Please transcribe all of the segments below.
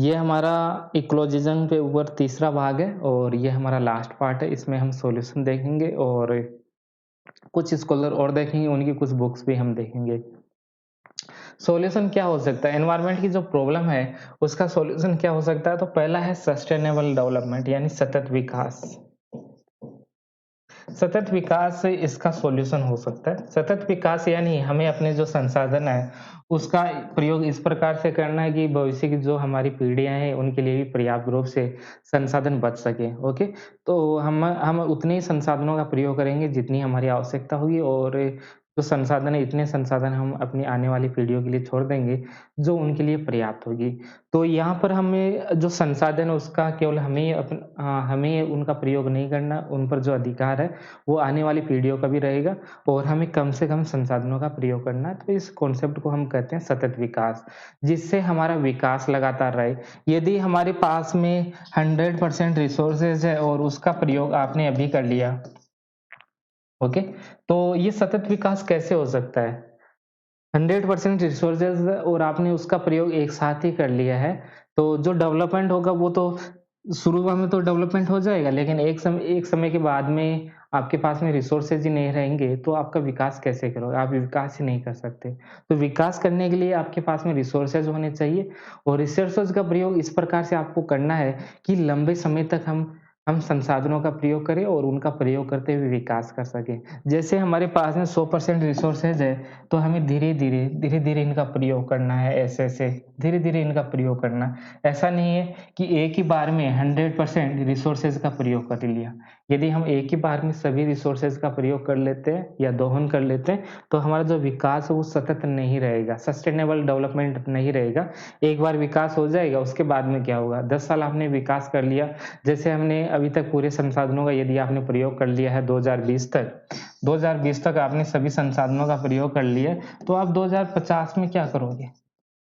ये हमारा इकोलॉजिज़्म के ऊपर तीसरा भाग है और ये हमारा लास्ट पार्ट है। इसमें हम सॉल्यूशन देखेंगे और कुछ स्कॉलर और देखेंगे, उनकी कुछ बुक्स भी हम देखेंगे। सॉल्यूशन क्या हो सकता है? एनवायरनमेंट की जो प्रॉब्लम है, उसका सॉल्यूशन क्या हो सकता है? तो पहला है सस्टेनेबल डेवलपमेंट यानी सतत विकास। सतत विकास से इसका सॉल्यूशन हो सकता है। सतत विकास यानी हमें अपने जो संसाधन है, उसका प्रयोग इस प्रकार से करना है कि भविष्य की जो हमारी पीढ़ियाँ हैं, उनके लिए भी पर्याप्त रूप से संसाधन बच सके, ओके? तो हम उतने ही संसाधनों का प्रयोग करेंगे जितनी हमारी आवश्यकता होगी और जो संसाधन है, इतने संसाधन हम अपनी आने वाली पीढ़ियों के लिए छोड़ देंगे, जो उनके लिए पर्याप्त होगी। तो यहाँ पर हमें जो संसाधन है, उसका केवल हमें उनका प्रयोग नहीं करना, उन पर जो अधिकार है, वो आने वाली पीढ़ियों का भी रहेगा और हमें कम से कम संसाधनों का प्रयोग करना है। तो इस कॉन्सेप्ट को हम कहते हैं सतत विकास, जिससे हमारा विकास लगातार रहे। यदि हमारे पास में 100% रिसोर्सेज़ है और उसका प्रयोग आपने अभी कर लिया, ओके? तो ये सतत विकास कैसे हो सकता है? 100% रिसोर्सेज़ और आपने उसका प्रयोग एक साथ ही कर लिया है, तो जो डेवलपमेंट होगा वो तो शुरू में तो डेवलपमेंट हो जाएगा, लेकिन एक समय के बाद में आपके पास में रिसोर्सेज़ ही नहीं रहेंगे, तो आपका विकास कैसे करोगे? आप विकास ही नहीं कर सकते। तो विकास करने के लिए आपके पास में रिसोर्सेज़ होने चाहिए और रिसोर्सेज़ का प्रयोग इस प्रकार से आपको करना है कि लंबे समय तक हम संसाधनों का प्रयोग करें और उनका प्रयोग करते हुए विकास कर सकें। जैसे हमारे पास में 100% रिसोर्सेज़ है, तो हमें धीरे-धीरे इनका प्रयोग करना है ऐसे-ऐसे, धीरे-धीरे इनका प्रयोग करना है। ऐसा नहीं है कि एक ही बार में 100% रिसोर्सेज़ का प्रयोग कर लिया। यदि हम एक ही बार में सभी रिसोर्सेज़ का प्रयोग कर लेते हैं या दोहन कर लेते हैं, तो हमारा जो विकास है वो सतत नहीं रहेगा, सस्टेनेबल डेवलपमेंट नहीं रहेगा। एक बार विकास हो जाएगा, उसके बाद में क्या होगा? 10 साल आपने विकास कर लिया, जैसे हमने अभी तक पूरे संसाधनों का यदि आपने प्रयोग कर लिया है 2020 तक आपने सभी संसाधनों का प्रयोग कर लिया, तो आप 2050 में क्या करोगे?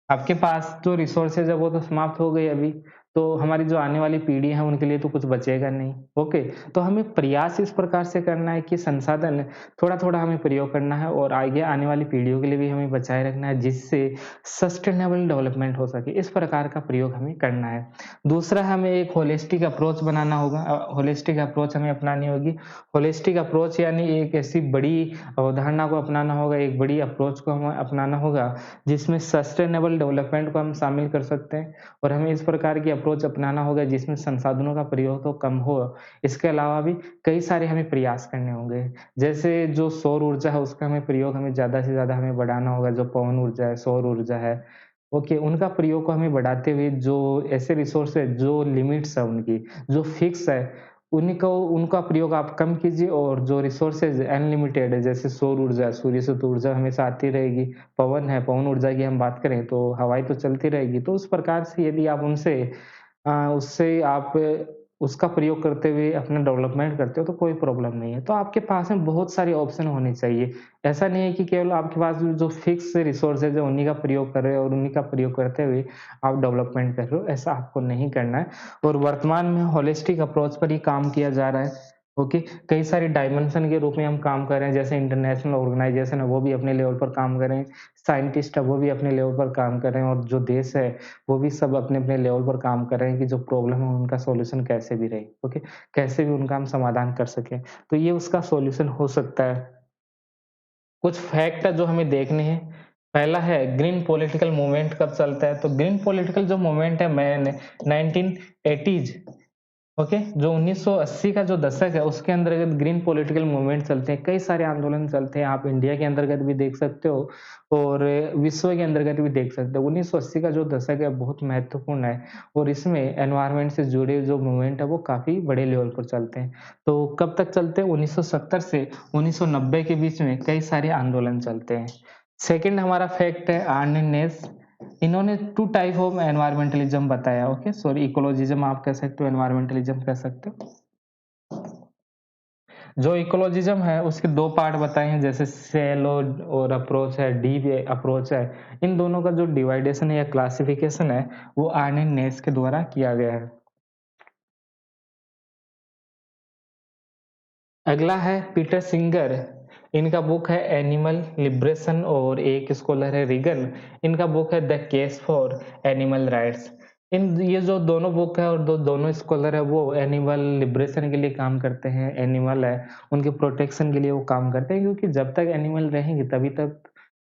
आपके पास जो रिसोर्सेज़ है वो तो समाप्त हो गए अभी, तो हमारी जो आने वाली पीढ़ी है उनके लिए तो कुछ बचेगा नहीं, ओके? तो हमें प्रयास इस प्रकार से करना है कि संसाधन थोड़ा-थोड़ा हमें प्रयोग करना है और आगे आने वाली पीढ़ियों के लिए भी हमें बचाए रखना है जिससे सस्टेनेबल डेवलपमेंट हो सके, इस प्रकार का प्रयोग हमें करना है। दूसरा हमें एक होलिस्टिक अप्रोच बनाना होगा होलिस्टिक अप्रोच हमें अपनानी होगी। होलिस्टिक अप्रोच यानी एक ऐसी बड़ी अवधारणा को अपनाना होगा, एक बड़ी अप्रोच को हमें अपनाना होगा जिसमें सस्टेनेबल डेवलपमेंट को हम शामिल कर सकते हैं और हमें इस प्रकार की अप्रोच अपनाना होगा जिसमें संसाधनों का प्रयोग तो कम हो, इसके अलावा भी कई सारे हमें प्रयास करने होंगे। जैसे जो सौर ऊर्जा है उसका हमें ज़्यादा से ज़्यादा हमें बढ़ाना होगा, जो पवन ऊर्जा है, सौर ऊर्जा है, ओके, उनका प्रयोग को हमें बढ़ाते हुए जो ऐसे रिसोर्स है, जो लिमिट्स है उनकी, जो फिक्स है, उन्हीं को उनका प्रयोग आप कम कीजिए और जो रिसोर्सेज़ अनलिमिटेड है, जैसे सौर ऊर्जा, सूर्य से तो ऊर्जा हमेशा आती रहेगी, पवन है, पवन ऊर्जा की हम बात करें तो हवाएँ तो चलती रहेगी। तो उस प्रकार से यदि आप उससे आप उसका प्रयोग करते हुए अपना डेवलपमेंट करते हो तो कोई प्रॉब्लम नहीं है। तो आपके पास में बहुत सारे ऑप्शन होने चाहिए। ऐसा नहीं है कि केवल आपके पास जो फिक्स रिसोर्सेज़ है उन्हीं का प्रयोग कर रहे हो और उन्हीं का प्रयोग करते हुए आप डेवलपमेंट कर रहे हो, ऐसा आपको नहीं करना है। और वर्तमान में होलिस्टिक अप्रोच पर ही काम किया जा रहा है। ओके, कई सारे डायमेंशन के रूप में हम काम कर रहे हैं, जैसे इंटरनेशनल ऑर्गेनाइज़ेशन है वो भी अपने लेवल पर काम कर रहे हैं, साइंटिस्ट है वो भी अपने लेवल पर काम कर रहे हैं और जो देश है वो भी सब अपने-अपने लेवल पर काम कर रहे हैं कि जो प्रॉब्लम है उनका सॉल्यूशन कैसे भी रहे, ओके? कैसे भी उनका हम समाधान कर सकें। तो ये उसका सॉल्यूशन हो सकता है। कुछ फैक्ट है जो हमें देखने हैं। पहला है ग्रीन पॉलिटिकल मूवमेंट कब चलता है, तो ग्रीन पॉलिटिकल जो मूवमेंट है मैंने 1980s, ओके, जो 1980 का जो दशक है उसके अंतर्गत ग्रीन पॉलिटिकल मूवमेंट चलते हैं, कई सारे आंदोलन चलते हैं, आप इंडिया के अंतर्गत भी देख सकते हो और विश्व के अंतर्गत भी देख सकते हो। 1980 का जो दशक है बहुत महत्वपूर्ण है और इसमें एनवायरनमेंट से जुड़े जो मूवमेंट है वो काफ़ी बड़े लेवल पर चलते हैं। तो कब तक चलते हैं? 1970 से 1990 के बीच में कई सारे आंदोलन चलते हैं। सेकंड हमारा फैक्ट है अर्नेस्ट, इन्होंने 2 टाइप ऑफ एनवायरमेंटलिज्म बताया, ओके, सॉरी, इकोलॉजिज्म आप कह सकते हो, एनवायरमेंटलिज्म कह सकते हो। जो इकोलॉजिज्म है उसके 2 पार्ट बताए हैं, जैसे शैलो और अप्रोच है, डीप अप्रोच है। इन दोनों का जो डिवाइडेशन है या क्लासिफिकेशन है वो आर्ने नेस के द्वारा किया गया है। अगला है पीटर सिंगर, इनका बुक है एनिमल लिबरेशन और एक स्कॉलर है रीगन, इनका बुक है the case for animal rights. इन ये जो दोनों बुक है और दोनों स्कॉलर है वो एनिमल लिबरेशन के लिए काम करते हैं, एनिमल है, उनके प्रोटेक्शन के लिए वो काम करते हैं क्योंकि जब तक एनिमल रहेंगे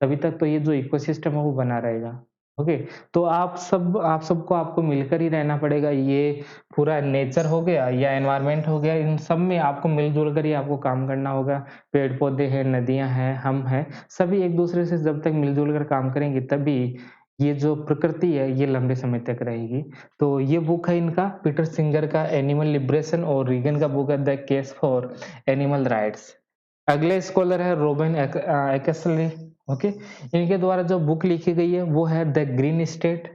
तभी तक तो ये जो इकोसिस्टम है वो बना रहेगा। ओके, तो आप सबको आपको मिलकर ही रहना पड़ेगा। ये पूरा नेचर हो गया या एनवायरनमेंट हो गया, इन सब में आपको मिल-जुल कर ही आपको काम करना होगा। पेड़-पौधे हैं, नदियाँ हैं, हम हैं, सभी एक-दूसरे से जब तक मिल-जुल कर काम करेंगे तभी ये जो प्रकृति है ये लंबे समय तक रहेगी। तो ये बुक है इनका पीटर सिंगर का एनिमल लिबरेशन और रीगन का बुक है the case for animal rights. अगले स्कॉलर है रोबिन एक्सले। ओके, इनके द्वारा जो बुक लिखी गई है वो है the green state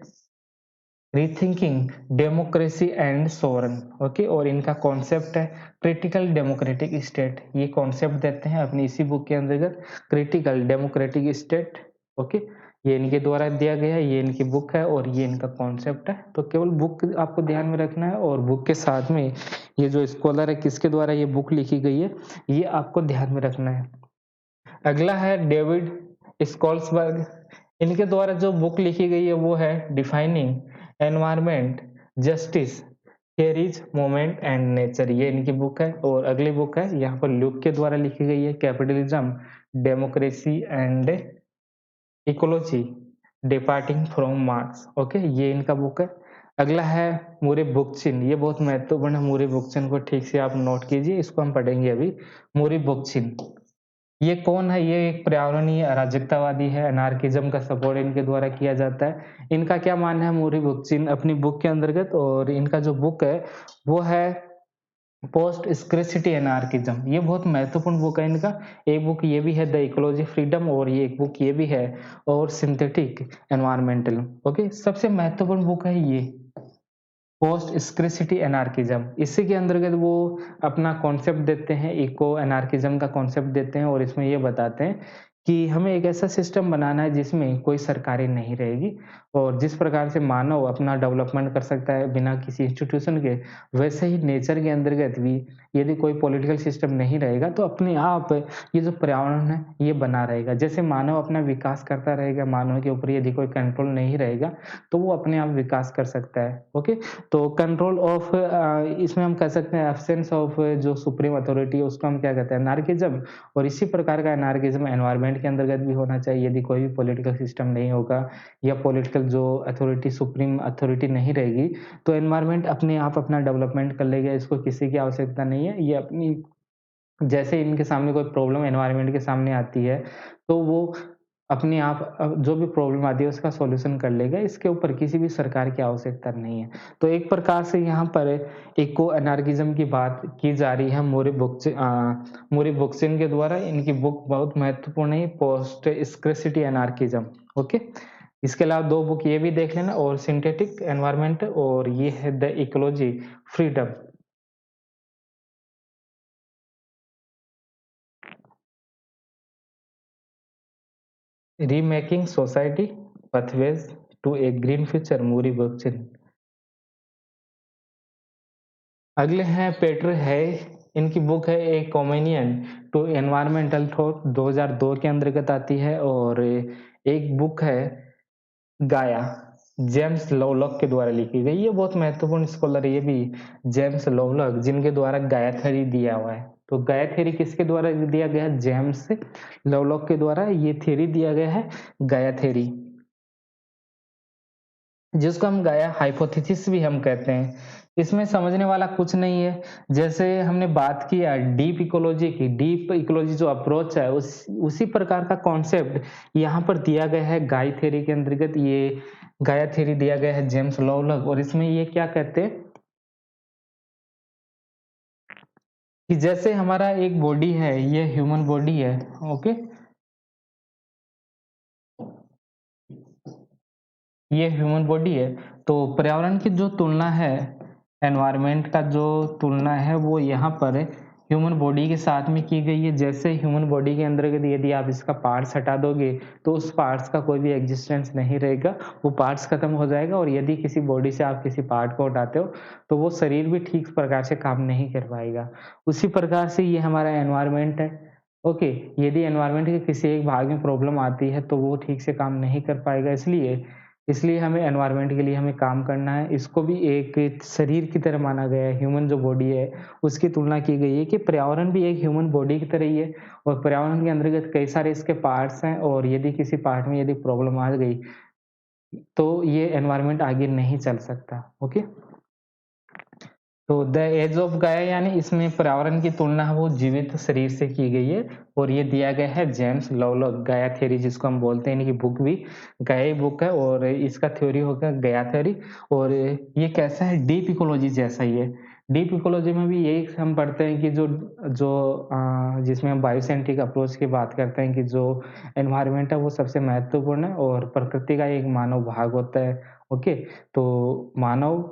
rethinking democracy and sovereign. Okay, और इनका कॉन्सेप्ट है क्रिटिकल डेमोक्रेटिक स्टेट। ये कॉन्सेप्ट देते हैं अपनी इसी बुक के अंतर्गत क्रिटिकल डेमोक्रेटिक स्टेट। ओके, ये इनके द्वारा दिया गया है, ये इनकी बुक है और ये इनका कॉन्सेप्ट है। तो केवल बुक आपको ध्यान में रखना है और बुक के साथ में ये जो स्कॉलर है किसके द्वारा ये बुक लिखी गई है ये आपको ध्यान में रखना है। अगला है डेविड स्कॉल्सबर्ग। इनके द्वारा जो बुक लिखी गई है वो है डिफाइनिंग एनवायरनमेंट जस्टिस हेरिज मोमेंट एंड नेचर। ये इनकी बुक है और अगली बुक है यहाँ पर ल्यूक के द्वारा लिखी गई है capitalism democracy and ecology departing from marks. Okay, ये इनका बुक है। अगला है मुरे बुकचिन। ये बहुत महत्वपूर्ण है, मुरे बुकचिन को ठीक से आप नोट कीजिए, इसको हम पढ़ेंगे अभी। मुरे बुकचिन ये कौन है? ये एक पर्यावरणीय अराजकतावादी है, एनार्किज़्म का सपोर्ट इनके द्वारा किया जाता है। इनका क्या मानना है मूरी बुकचिन अपनी बुक के अंतर्गत, और इनका जो बुक है वो है पोस्ट स्क्रेसिटी एनार्किज़्म। ये बहुत महत्वपूर्ण बुक है इनका। एक बुक ये भी है द इकोलॉजी फ्रीडम और ये एक बुक ये भी है और सिंथेटिक एनवायरमेंटल। ओके, सबसे महत्वपूर्ण बुक है ये पोस्ट स्क्रेसिटी एनार्किज्म। इसी के अंतर्गत वो अपना कॉन्सेप्ट देते हैं, इको एनार्किज्म का कॉन्सेप्ट देते हैं और इसमें ये बताते हैं कि हमें एक ऐसा सिस्टम बनाना है जिसमें कोई सरकारें नहीं रहेगी और जिस प्रकार से मानव अपना डेवलपमेंट कर सकता है बिना किसी इंस्टीट्यूशन के, वैसे ही नेचर के अंतर्गत भी यदि कोई पॉलिटिकल सिस्टम नहीं रहेगा तो अपने आप ये जो पर्यावरण है ये बना रहेगा। जैसे मानव अपना विकास करता रहेगा, मानव के ऊपर यदि कोई कंट्रोल नहीं रहेगा तो वो अपने आप विकास कर सकता है। ओके, तो कंट्रोल ऑफ इसमें हम कह सकते हैं एब्सेंस ऑफ जो सुप्रीम अथॉरिटी है उसको हम क्या कहते हैं एनार्किज्म। और इसी प्रकार का एनार्किज्म एनवायरनमेंट के अंतर्गत भी होना चाहिए। यदि कोई भी पॉलिटिकल सिस्टम नहीं होगा या पॉलिटिकल जो अथॉरिटी सुप्रीम अथॉरिटी नहीं रहेगी तो एनवायरनमेंट अपने आप अपना डेवलपमेंट कर लेगा, इसको किसी की आवश्यकता नहीं है। ये अपनी जैसे इनके सामने कोई प्रॉब्लम एनवायरनमेंट के सामने आती है, तो वो अपने आप जो भी प्रॉब्लम आती है उसका सॉल्यूशन कर लेगा, इसके ऊपर किसी भी सरकार की आवश्यकता नहीं है। तो एक प्रकार से यहाँ पर इको एनार्किज़्म की बात की जा रही है मोरी बुक्सिन के द्वारा। इनकी बुक बहुत महत्वपूर्ण है, पोस्ट स्क्रेसिटी एनार्किज़्म। ओके, इसके अलावा 2 बुक ये भी देख लेना और सिंथेटिक एनवायरनमेंट और ये है the ecology freedom. Remaking society pathways to a green future Murray Bookchin. अगले हैं पेटर है, इनकी बुक है a companion to environmental thought 2002 के अंतर्गत आती है। और एक बुक है गाया जेम्स लोवलॉक के द्वारा लिखी गई। ये बहुत महत्वपूर्ण स्कॉलर है ये भी, जेम्स लोवलॉक, जिनके द्वारा गाया थ्योरी दिया हुआ है। तो गाया थ्योरी किसके द्वारा दिया गया है? जेम्स लोवलॉक के द्वारा ये थ्योरी दिया गया है, गाया थ्योरी, जिसको हम गाया हाइपोथेसिस भी हम कहते हैं। इसमें समझने वाला कुछ नहीं है। जैसे हमने बात किया डीप इकोलॉजी की, डीप इकोलॉजी जो अप्रोच है उसी प्रकार का कॉन्सेप्ट यहाँ पर दिया गया है गाय थ्योरी के अंतर्गत। ये गाया थ्योरी दिया गया है जेम्स लोवलॉक, और इसमें ये क्या कहते हैं कि जैसे हमारा एक बॉडी है, ये ह्यूमन बॉडी है। ओके, ये ह्यूमन बॉडी है, तो पर्यावरण की जो तुलना है, एनवायरनमेंट का जो तुलना है वो यहाँ पर ह्यूमन बॉडी के साथ में की गई है। जैसे ह्यूमन बॉडी के अंतर्गत यदि आप इसका पार्ट्स हटा दोगे तो उस पार्ट्स का कोई भी एग्जिस्टेंस नहीं रहेगा, वो पार्ट्स खत्म हो जाएगा। और यदि किसी बॉडी से आप किसी पार्ट को हटाते हो तो वो शरीर भी ठीक प्रकार से काम नहीं कर पाएगा। उसी प्रकार से ये हमारा एनवायरनमेंट है। ओके, यदि एनवायरनमेंट के किसी एक भाग में प्रॉब्लम आती है तो वो ठीक से काम नहीं कर पाएगा। इसलिए इसलिए हमें एनवायरनमेंट के लिए हमें काम करना है। इसको भी एक शरीर की तरह माना गया है, ह्यूमन जो बॉडी है, उसकी तुलना की गई है कि पर्यावरण भी एक ह्यूमन बॉडी की तरह ही है और पर्यावरण के अंतर्गत कई सारे इसके पार्ट्स हैं और यदि किसी पार्ट में यदि प्रॉब्लम आ गई, तो ये एनवायरनमेंट आगे नहीं चल सकता। ओके? तो द एज ऑफ गाया यानी इसमें पर्यावरण की तुलना है वो जीवित शरीर से की गई है और ये दिया गया है जेम्स लवलॉक गाया थ्योरी जिसको हम बोलते हैं, इनकी बुक भी गाया ही बुक है और इसका थ्योरी हो गया गाया थ्योरी। और ये कैसा है, डीप इकोलॉजी जैसा ही है। डीप इकोलॉजी में भी यही हम पढ़ते हैं कि जो जो जिसमें हम बायोसेंट्रिक अप्रोच की बात करते हैं कि जो एनवायरनमेंट है वो सबसे महत्वपूर्ण है और प्रकृति का एक मानव भाग होता है। ओके? तो मानव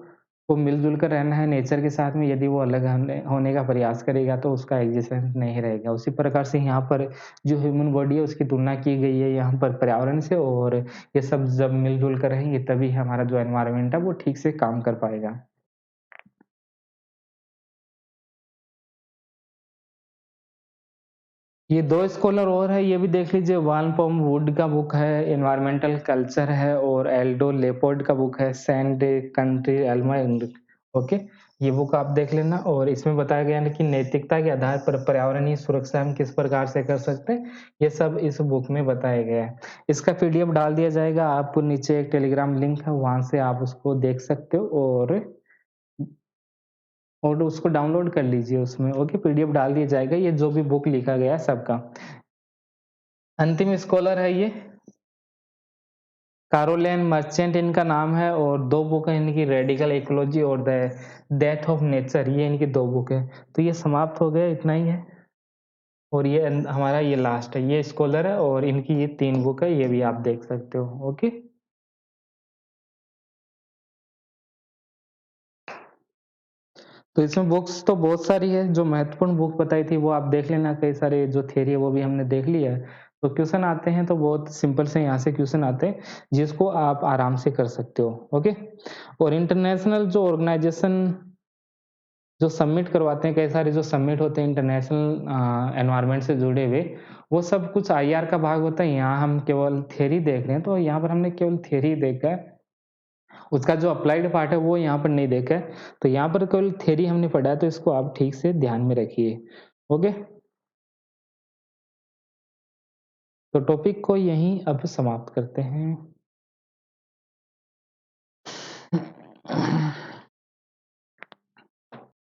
को मिल-जुल कर रहना है नेचर के साथ में, यदि वो अलग होने होने का प्रयास करेगा तो उसका एक्जिस्टेंस नहीं रहेगा। उसी प्रकार से यहाँ पर जो ह्यूमन बॉडी है उसकी तुलना की गई है यहाँ पर पर्यावरण से और ये सब जब मिल-जुल कर रहेंगे तभी हमारा जो एनवायरनमेंट है वो ठीक से काम कर पाएगा। ये 2 स्कॉलर और है, ये भी देख लीजिए, वान पॉम वुड का बुक है, एनवायरमेंटल कल्चर है और एल्डो लेपोर्ड का बुक है, sand country almanac. Okay? ये बुक आप देख लेना और इसमें बताया गया है कि नैतिकता के आधार पर पर्यावरणीय सुरक्षा हम किस प्रकार से कर सकते हैं, ये सब इस बुक में बताया गया है। इसका पीडीएफ डाल दिया जाएगा, आपको नीचे एक टेलीग्राम लिंक है, वहाँ से आप उसको देख सकते हो और उसको डाउनलोड कर लीजिए उसमें। ओके? पीडीएफ डाल दिया जाएगा, ये जो भी बुक लिखा गया है सबका। अंतिम स्कॉलर है ये, कैरोलिन मर्चेंट इनका नाम है और 2 बुक हैं इनकी, रेडिकल इकोलॉजी और द डेथ ऑफ नेचर, ये इनकी 2 बुक है। तो ये समाप्त हो गया, इतना ही है और ये हमारा ये लास्ट है, ये स्कॉलर है और इनकी ये 3 बुक है, ये भी आप देख सकते हो। ओके? तो इसमें बुक्स तो बहुत सारी है, जो महत्वपूर्ण बुक बताई थी वो आप देख लेना, कई सारे जो थ्योरी है वो भी हमने देख लिया है। तो क्वेश्चन आते हैं तो बहुत सिंपल से यहाँ से क्वेश्चन आते हैं, जिसको आप आराम से कर सकते हो। ओके? और इंटरनेशनल जो ऑर्गेनाइजेशन जो सबमिट करवाते हैं, कई सारे जो सबमिट होते हैं इंटरनेशनल एनवायरनमेंट से जुड़े हुए, वो सब कुछ आईआर का भाग होता है। यहाँ हम केवल थ्योरी देख रहे हैं, तो यहाँ पर हमने केवल थ्योरी देखा है। उसका जो अप्लाइड पार्ट है वो यहाँ पर नहीं देखा है। तो यहाँ पर केवल थ्योरी हमने पढ़ा है, तो इसको आप ठीक से ध्यान में रखिए। ओके? तो टॉपिक को यहीं अब समाप्त करते हैं।